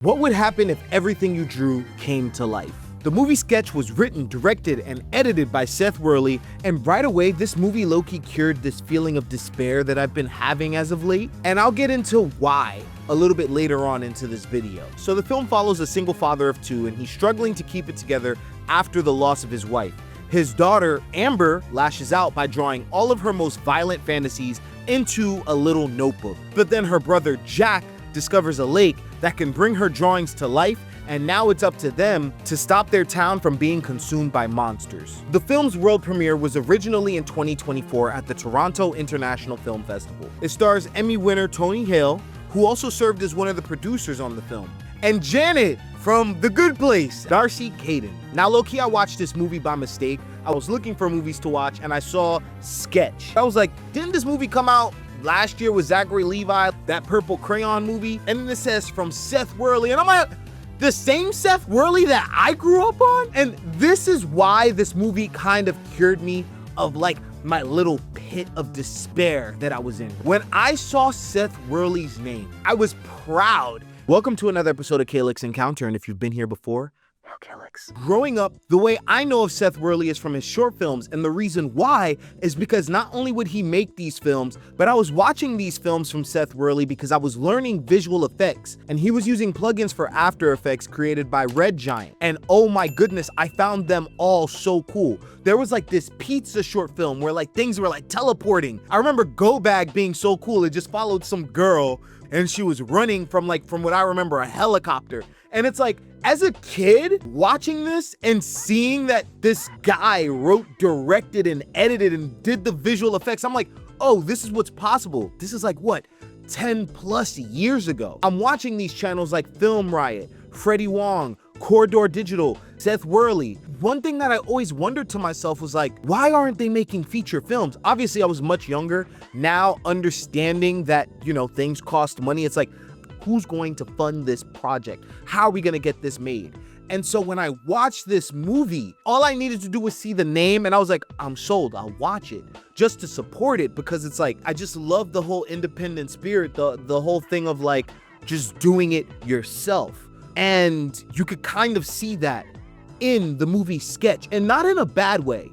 What would happen if everything you drew came to life? The movie Sketch was written, directed, and edited by Seth Worley, and right away, this movie low-key cured this feeling of despair that I've been having as of late, and I'll get into why a little bit later on into this video. So the film follows a single father of two, and he's struggling to keep it together after the loss of his wife. His daughter, Amber, lashes out by drawing all of her most violent fantasies into a little notebook. But then her brother, Jack, discovers a lake that can bring her drawings to life, and now it's up to them to stop their town from being consumed by monsters. The film's world premiere was originally in 2024 at the Toronto International Film Festival. It stars Emmy winner Tony Hale, who also served as one of the producers on the film, and Janet from The Good Place, Darcy Caden. Now, low-key, I watched this movie by mistake. I was looking for movies to watch, and I saw Sketch. I was like, didn't this movie come out last year with Zachary Levi, that purple crayon movie? And then it says from Seth Worley, and I'm like, the same Seth Worley that I grew up on? And this is why this movie kind of cured me of like my little pit of despair that I was in. When I saw Seth Worley's name, I was proud. Welcome to another episode of Calyx Encounter, and if you've been here before, Calyx. Growing up, the way I know of Seth Worley is from his short films, and the reason why is because not only would he make these films, but I was watching these films from Seth Worley because I was learning visual effects, and he was using plugins for After Effects created by Red Giant, and oh my goodness, I found them all so cool. There was like this pizza short film where like things were like teleporting. I remember Go Bag being so cool. It just followed some girl and she was running from what I remember, a helicopter. And it's like, as a kid, watching this and seeing that this guy wrote, directed, and edited and did the visual effects, I'm like, oh, this is what's possible. This is like, what, 10 plus years ago. I'm watching these channels like Film Riot, Freddie Wong, Corridor Digital, Seth Worley. One thing that I always wondered to myself was like, why aren't they making feature films? Obviously, I was much younger. Now, understanding that, you know, things cost money, it's like, who's going to fund this project? How are we gonna get this made? And so when I watched this movie, all I needed to do was see the name, and I was like, I'm sold, I'll watch it just to support it, because it's like, I just love the whole independent spirit, the whole thing of like, just doing it yourself. And you could kind of see that in the movie Sketch, and not in a bad way.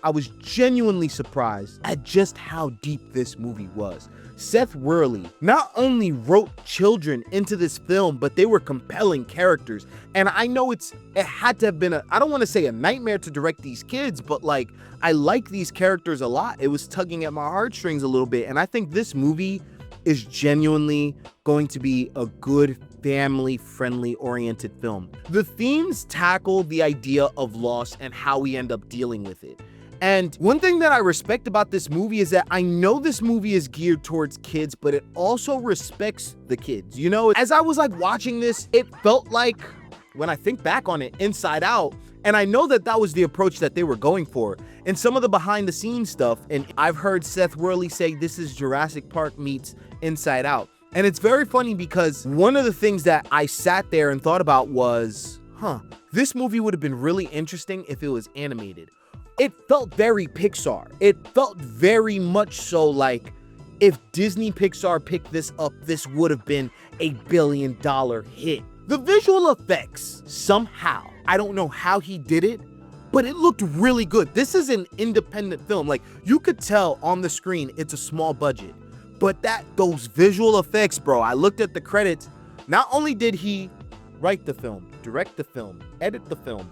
I was genuinely surprised at just how deep this movie was. Seth Worley not only wrote children into this film, but they were compelling characters. And I know it had to have been I don't want to say a nightmare to direct these kids, but like, I like these characters a lot. It was tugging at my heartstrings a little bit. And I think this movie is genuinely going to be a good family-friendly oriented film. The themes tackle the idea of loss and how we end up dealing with it. And one thing that I respect about this movie is that I know this movie is geared towards kids, but it also respects the kids. You know, as I was like watching this, it felt like, when I think back on it, Inside Out. And I know that that was the approach that they were going for. And some of the behind the scenes stuff, and I've heard Seth Worley say this is Jurassic Park meets Inside Out. And it's very funny because one of the things that I sat there and thought about was, this movie would have been really interesting if it was animated. It felt very Pixar. It felt very much so like, if Disney Pixar picked this up, this would have been $1 billion hit. The visual effects, somehow, I don't know how he did it, but it looked really good. This is an independent film. Like, you could tell on the screen it's a small budget, but those visual effects, bro, I looked at the credits. Not only did he write the film, direct the film, edit the film,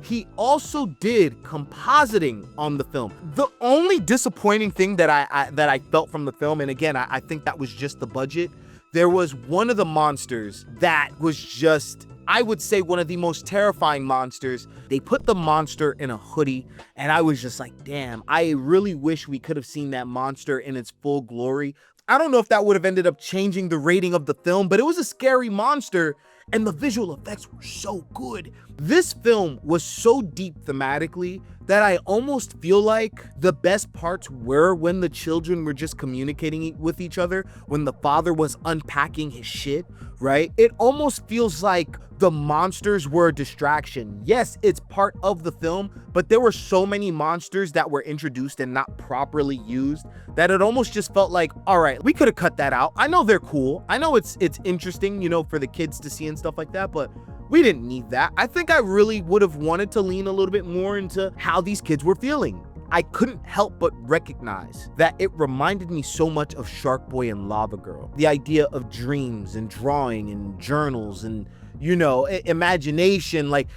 he also did compositing on the film. The only disappointing thing that I felt from the film, and again, I think that was just the budget, there was one of the monsters that was just, I would say, one of the most terrifying monsters. They put the monster in a hoodie, and I was just like, damn, I really wish we could have seen that monster in its full glory. I don't know if that would have ended up changing the rating of the film, but it was a scary monster, and the visual effects were so good. This film was so deep thematically that I almost feel like the best parts were when the children were just communicating with each other, when the father was unpacking his shit, right? It almost feels like the monsters were a distraction. Yes, it's part of the film, but there were so many monsters that were introduced and not properly used that it almost just felt like, all right, we could have cut that out. I know they're cool. I know it's interesting, you know, for the kids to see and stuff like that, but we didn't need that. I think I really would have wanted to lean a little bit more into how these kids were feeling. I couldn't help but recognize that it reminded me so much of Shark Boy and Lava Girl. The idea of dreams and drawing and journals and, you know, imagination. Like,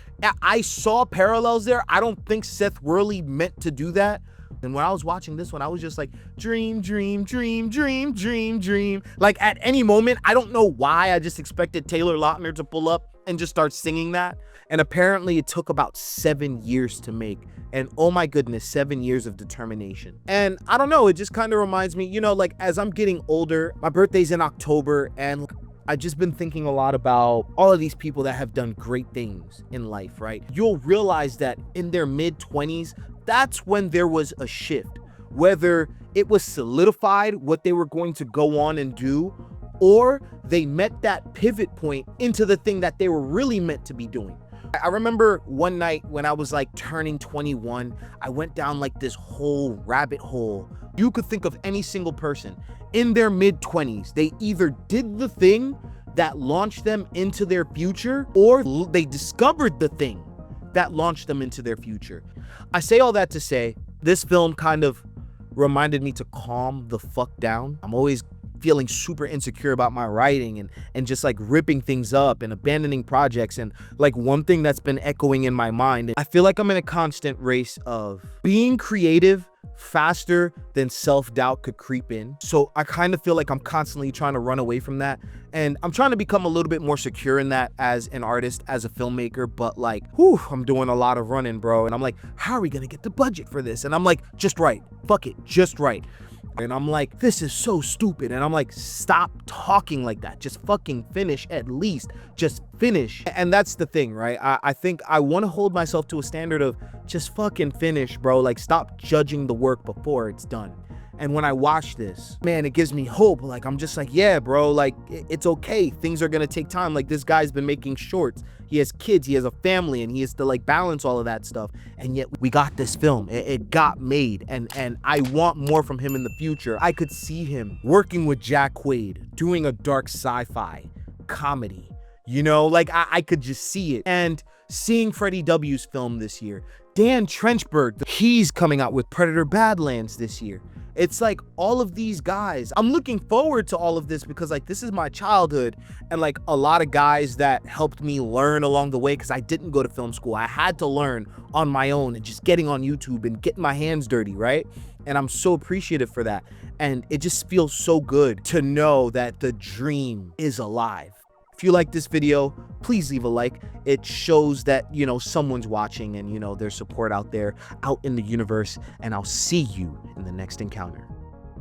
I saw parallels there. I don't think Seth Worley meant to do that. And when I was watching this one, I was just like, dream, dream, dream, dream, dream, dream. Like, at any moment, I don't know why, I just expected Taylor Lautner to pull up and just start singing that. And apparently it took about 7 years to make. And oh my goodness, 7 years of determination. And I don't know, it just kind of reminds me, you know, like, as I'm getting older, my birthday's in October, and I've just been thinking a lot about all of these people that have done great things in life, right? You'll realize that in their mid-20s, that's when there was a shift, whether it was solidified what they were going to go on and do, or they met that pivot point into the thing that they were really meant to be doing. I remember one night when I was like turning 21, I went down like this whole rabbit hole. You could think of any single person in their mid-20s. They either did the thing that launched them into their future, or they discovered the thing that launched them into their future. I say all that to say, this film kind of reminded me to calm the fuck down. I'm always feeling super insecure about my writing and just like ripping things up and abandoning projects. And like, one thing that's been echoing in my mind, I feel like I'm in a constant race of being creative faster than self-doubt could creep in. So I kind of feel like I'm constantly trying to run away from that. And I'm trying to become a little bit more secure in that as an artist, as a filmmaker, but like, whew, I'm doing a lot of running, bro. And I'm like, how are we gonna get the budget for this? And I'm like, just right, fuck it, just right. And I'm like, this is so stupid. And I'm like, stop talking like that. Just fucking finish at least. Just finish. And that's the thing, right? I think I want to hold myself to a standard of just fucking finish, bro. Like, stop judging the work before it's done. And when I watch this, man, it gives me hope. Like, I'm just like, yeah, bro, like, it's okay. Things are going to take time. Like, this guy's been making shorts. He has kids, he has a family, and he has to like balance all of that stuff. And yet we got this film. It got made, and I want more from him in the future. I could see him working with Jack Quaid, doing a dark sci-fi comedy. You know, like, I could just see it. And seeing Freddie W's film this year, Dan Trenchberg, he's coming out with Predator Badlands this year. It's like all of these guys, I'm looking forward to all of this because like, this is my childhood, and like a lot of guys that helped me learn along the way, because I didn't go to film school. I had to learn on my own and just getting on YouTube and getting my hands dirty, right? And I'm so appreciative for that. And it just feels so good to know that the dream is alive. If you like this video, please leave a like. It shows that, you know, someone's watching and, you know, there's support out there, out in the universe. And I'll see you in the next encounter.